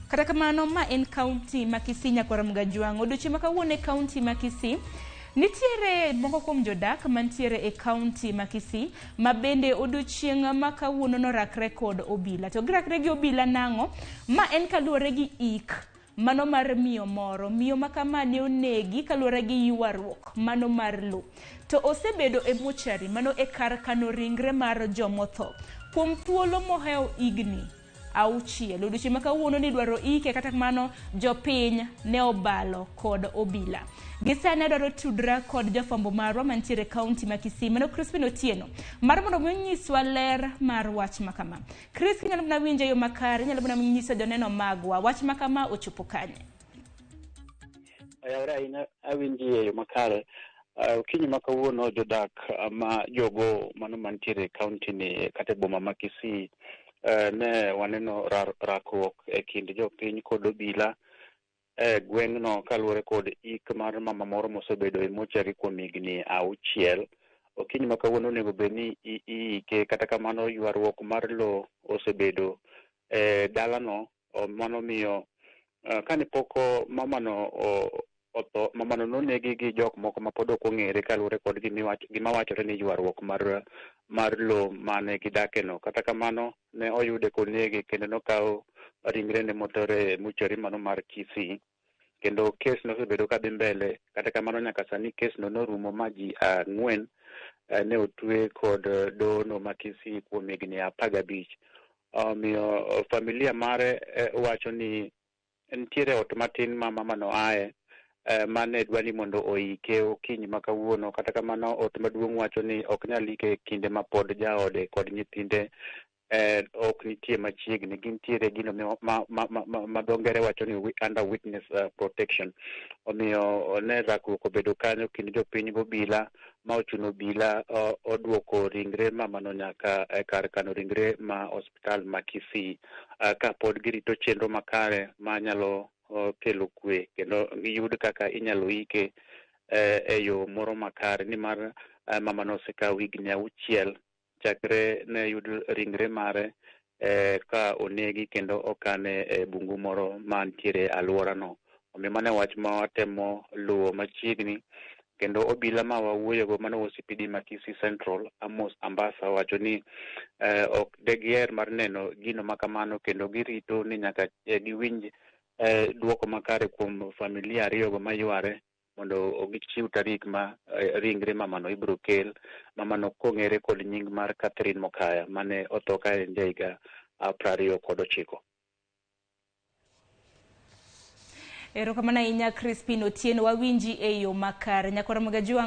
Kata kamano ma en kaunti ma Kisii Nyakwar Mgajwang'. Odiochieng' ma kawuono e kaunti ma Kisii nitiere moko kuom jodak mantiere e kaunti ma Kisii ma bende odiochieng' ma kawuono norakre kod obila. To girakre gi obila nang'o? Ma en kaluwore gi ik mano mar miyo moro. Miyo ma kama ne onegi kaluwore gi ywaruok mano mar lo. To osebedo e mochari mano e kar kano ringre mar jomotho kuom thuolo moheo igni 6. Odiochieng' ma kawuono ni dwaro ike, kata kamano jopiny ne obalo kod obila. Gisane dwaro tudra kod jafwambo marwa mantiere kaunti ma Kisii mano Crispin Otieno mar mondo onyiswa ler mar wach makama. Chris, kinyalo mana winjo yo makare, nyalo mana nyiso joneno magwa wach makama ochopo kanye? Ayawre ahinya awinji e yo makare. Okinyi ma kawuono jodak ma jogo mano mantiere e kaunti ni kata boma ma Kisii ne waneno rakruok e kind jopiny kod obila gweng'no kaluwore kod ik mar mama moro mosebedo e mochari kuom higni 6. Okinyi ma kawuono onego bed ni iike, kata kamano ywaruok mar lo osebedo e dalano. Mano miyo kane pok mamano otho, mamano nonegi gi jok moko ma pod ok ong'ere kaluwore kod gima wachore ni ywaruok mar lo mane gidakeno. Kata kamano ne oyude konege kendo nokaw ringre ne motore mochari mano mar Kisii, kendo kes nosebedo ka dhi mbele. Kata kamano nyaka sani kes no norumo ma ji 4 ne otwe kod dono ma Kisii kuom higni 15. Miyo familia mare wacho ni nitiere ot matin ma mamano aye mane dwani mondo oike okinyi ma kawuono. Kata kamano ot maduong' wacho ni ok nyal ike kinde ma pod jaode kod nyithinde ok nitie machiegni. Gintiere gino ma dho ngere wacho ni under witness protection. Omiyo ne rakruok obedo kanyo kind jopiny gobila ma ochuno obila odwoko ringre mamano nyaka kar kano ringre ma hospital ma Kisii ka pod girito chenro makare ma nyalo kelo kwe kendo giyud kaka inyalo ike e yo moro makare, nimar mamano osekawo higni 6 chakre ne yud ringre mare ka onegi kendo okane e bungu moro mantiere e alworano. Omiyo mano wach ma watemo luwo machiegni, kendo obila ma wawuoyogo mano OCPD ma Kisii Central Amos Ambassa wacho ni ok degiher mar neno gino makamano, kendo girito ni nyaka giwinj duoko makare kuom familia ariyogo mayware mondo gichiw tarik ma ringre mamano ibiro kel. Mamano kong'ere kod nying mar Catherine Mokaya mane otho ka en jahiga 29. Erokamano ahinya Crispin Otieno, wawinji e yo makare. Nyakwar Mgajwang'.